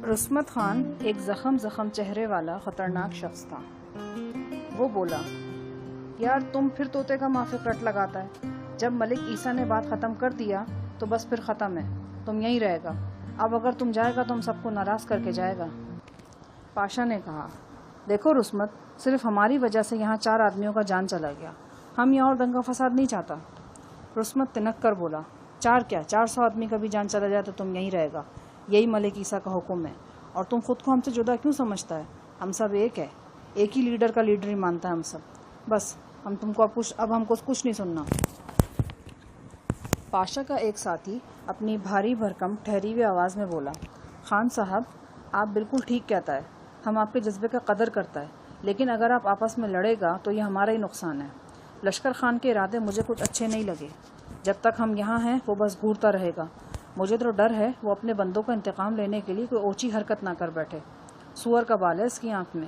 رسمت خان ایک زخم چہرے والا خطرناک شخص تھا۔ وہ بولا، یار تم پھر طوطے کا مافک رٹ لگاتا ہے۔ جب ملک عیسیٰ نے بات ختم کر دیا تو بس پھر ختم ہے، تم یہیں رہے گا۔ اب اگر تم جائے گا تو ہم سب کو ناراض کر کے جائے گا۔ پاشا نے کہا، دیکھو رسمت، صرف ہماری وجہ سے یہاں 4 آدمیوں کا جان چلا گیا، ہم یہاں اور دنگا فساد نہیں چاہتا۔ رسمت تنک کر بولا، 4 کیا 400 آدمی کا بھی جان چلا جائے تو تم یہیں رہے گا، یہی ملک عیسیٰ کا حکم ہے۔ اور تم خود کو ہم سے جدا کیوں سمجھتا ہے؟ ہم سب ایک ہے، ایک ہی لیڈر کا لیڈر ہی مانتا ہے ہم سب۔ بس اب ہم کو کچھ نہیں سننا۔ پاشا کا ایک ساتھی اپنی بھاری بھرکم ٹھہری ہوئی آواز میں بولا، خان صاحب آپ بالکل ٹھیک کہتا ہے، ہم آپ کے جذبے کا قدر کرتا ہے، لیکن اگر آپ آپس میں لڑے گا تو یہ ہمارا ہی نقصان ہے۔ لشکر خان کے ارادے مجھے کچھ اچھے نہیں لگے۔ جب تک ہم یہاں ہیں وہ بس گھورتا رہے گا۔ مجھے تو ڈر ہے وہ اپنے بندوں کا انتقام لینے کے لیے کوئی اوچی حرکت نہ کر بیٹھے۔ سور کا بال ہے اس کی آنکھ میں۔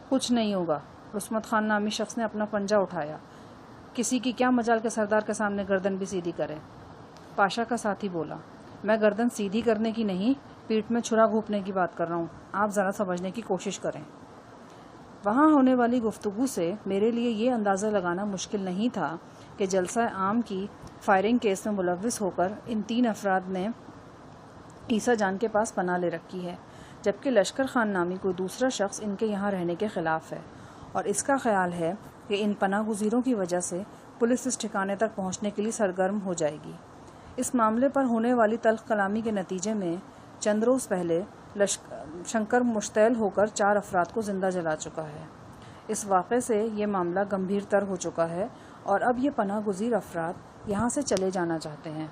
کچھ نہیں ہوگا۔ رسمت خان نامی شخص نے اپنا پنجہ اٹھایا۔ کسی کی کیا مجال کے سردار کے سامنے گردن بھی سیدھی کرے۔ پاشا کا ساتھی بولا، میں گردن سیدھی کرنے کی نہیں، پیٹھ میں چھرا گھونپنے کی بات کر رہا ہوں، آپ ذرا سمجھنے کی کوشش کریں۔ وہاں ہونے والی گفتگو سے میرے لیے یہ اندازہ لگانا مشکل نہیں تھا کہ جلسہ عام کی فائرنگ کیس میں ملوث ہو کر ان 3 افراد نے عیسیٰ جان کے پاس پناہ لے رکھی ہے، جبکہ لشکر خان نامی کوئی دوسرا شخص ان کے یہاں رہنے کے خلاف ہے، اور اس کا خیال ہے کہ ان پناہ گزینوں کی وجہ سے پولیس اس ٹھکانے تک پہنچنے کے لیے سرگرم ہو جائے گی۔ اس معاملے پر ہونے والی تلخ کلامی کے نتیجے میں چند روز پہلے شنکر مشتعل ہو کر 4 افراد کو زندہ جلا چکا ہے۔ اس واقعے سے یہ معاملہ گمبھیر تر ہو چکا ہے اور اب یہ پناہ گزیر افراد یہاں سے چلے جانا چاہتے ہیں۔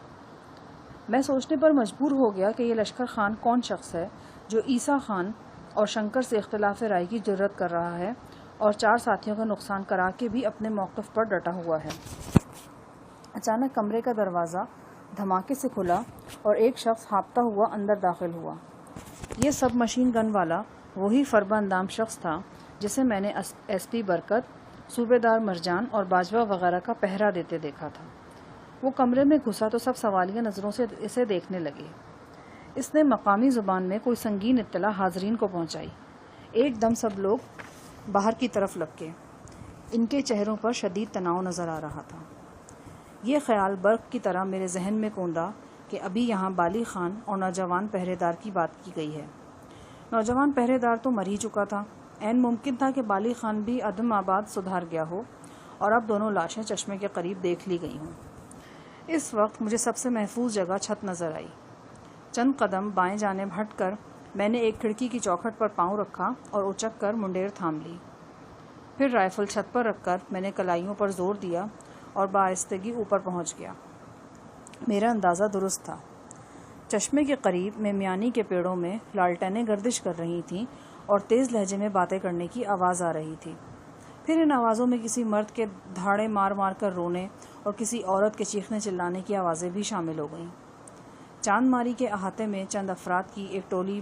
میں سوچنے پر مجبور ہو گیا کہ یہ لشکر خان کون شخص ہے جو عیسیٰ خان اور شنکر سے اختلاف رائے کی جرات کر رہا ہے اور 4 ساتھیوں کا نقصان کرا کے بھی اپنے موقف پر ڈٹا ہوا ہے۔ اچانک کمرے کا دروازہ دھماکے سے کھلا اور ایک شخص ہانپتا ہوا اندر داخل ہوا۔ یہ سب مشین گن والا وہی فربہ اندام شخص تھا جسے میں نے ایس پی برکت، صوبیدار مرجان اور باجوہ وغیرہ کا پہرا دیتے دیکھا تھا۔ وہ کمرے میں گھسا تو سب سوالیہ نظروں سے اسے دیکھنے لگے۔ اس نے مقامی زبان میں کوئی سنگین اطلاع حاضرین کو پہنچائی۔ ایک دم سب لوگ باہر کی طرف لپکے۔ ان کے چہروں پر شدید تناؤ نظر آ رہا تھا۔ یہ خیال برق کی طرح میرے ذہن میں کوندا کہ ابھی یہاں بالی خان اور نوجوان پہرے دار کی بات کی گئی ہے۔ نوجوان پہرے دار تو مر ہی چکا تھا، عین ممکن تھا کہ بالی خان بھی عدم آباد سدھار گیا ہو اور اب دونوں لاشیں چشمے کے قریب دیکھ لی گئی ہوں۔ اس وقت مجھے سب سے محفوظ جگہ چھت نظر آئی۔ چند قدم بائیں جانب ہٹ کر میں نے ایک کھڑکی کی چوکھٹ پر پاؤں رکھا اور اچک کر منڈیر تھام لی۔ پھر رائفل چھت پر رکھ کر میں نے کلائیوں پر زور دیا اور بآہستگی اوپر پہنچ گیا۔ میرا اندازہ درست تھا۔ چشمے کے قریب میں میانی کے پیڑوں میں لالٹینیں گردش کر رہی تھیں اور تیز لہجے میں باتیں کرنے کی آواز آ رہی تھی۔ پھر ان آوازوں میں کسی مرد کے دھاڑے مار مار کر رونے اور کسی عورت کے چیخنے چلانے کی آوازیں بھی شامل ہو گئیں۔ چاند ماری کے احاطے میں چند افراد کی ایک ٹولی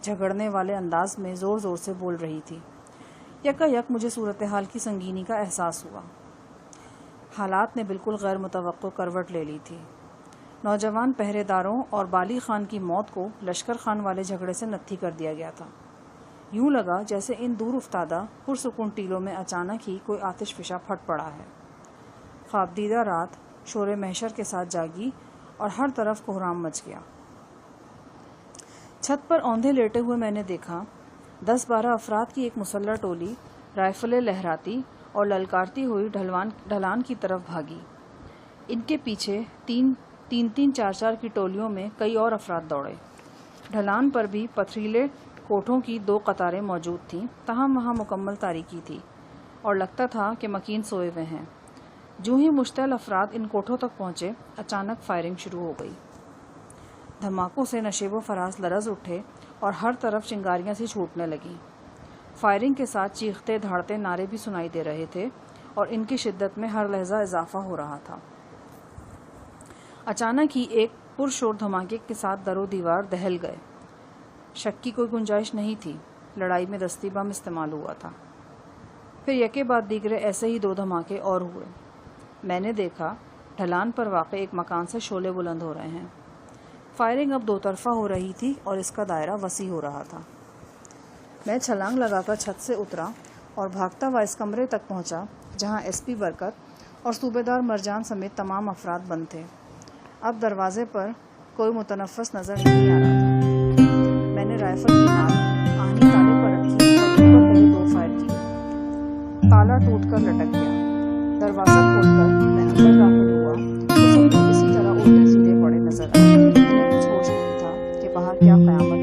جھگڑنے والے انداز میں زور زور سے بول رہی تھی۔ یکا یک مجھے صورتحال کی سنگینی کا احساس ہوا۔ حالات نے بالکل غیر متوقع کروٹ لے لی تھی۔ نوجوان پہرے داروں اور بالی خان کی موت کو لشکر خان والے جھگڑے سے نتھی کر دیا گیا تھا۔ یوں لگا جیسے ان دور افتادہ پرسکون ٹیلوں میں اچانک ہی کوئی آتش فشاں پھٹ پڑا ہے۔ خوابدیدہ رات شور محشر کے ساتھ جاگی اور ہر طرف کوہرام مچ گیا۔ چھت پر اوندھے لیٹے ہوئے میں نے دیکھا 10-12 افراد کی ایک مسلح ٹولی رائفلیں لہراتی اور للکارتی ہوئی ڈھلان کی طرف بھاگی۔ ان کے پیچھے 3-4 کی ٹولیوں میں کئی اور افراد دوڑے۔ ڈھلان پر بھی پتھریلے کوٹھوں کی 2 قطاریں موجود تھیں، تاہم وہاں مکمل تاریکی تھی اور لگتا تھا کہ مکین سوئے ہوئے ہیں۔ جو ہی مشتعل افراد ان کوٹھوں تک پہنچے، اچانک فائرنگ شروع ہو گئی۔ دھماکوں سے نشیب و فراز لرز اٹھے اور ہر طرف چنگاریاں سی چھوٹنے لگیں۔ فائرنگ کے ساتھ چیختے دھاڑتے نعرے بھی سنائی دے رہے تھے اور ان کی شدت میں ہر لحظہ اضافہ ہو رہا تھا۔ اچانک ہی ایک پرشور دھماکے کے ساتھ در و دیوار دہل گئے۔ شک کی کوئی گنجائش نہیں تھی، لڑائی میں دستی بم استعمال ہوا تھا۔ پھر یکے بعد دیگرے ایسے ہی 2 دھماکے اور ہوئے۔ میں نے دیکھا ڈھلان پر واقع ایک مکان سے شعلے بلند ہو رہے ہیں۔ فائرنگ اب دو طرفہ ہو رہی تھی اور اس کا دائرہ وسیع ہو رہا تھا۔ میں چھلانگ لگا کر چھت سے اترا اور بھاگتا ہوا اس کمرے تک پہنچا جہاں ایس پی برکت اور صوبے دار مرجان سمیت تمام افراد بند تھے۔ اب دروازے پر کوئی متنفس نظر نہیں آ رہا تھا۔ میں نے رائفل کی نال آہنی تالے پر رکھی اور اوپر پہلے 2 فائر کیے۔ تالا ٹوٹ کر لٹک گیا۔ دروازہ کھول کر میں اندر داخل ہوا تو سب لوگ اسی طرح الٹے سیدھے پڑے نظر آئے۔ انہیں کچھ ہوش نہیں تھا کہ باہر کیا قیامت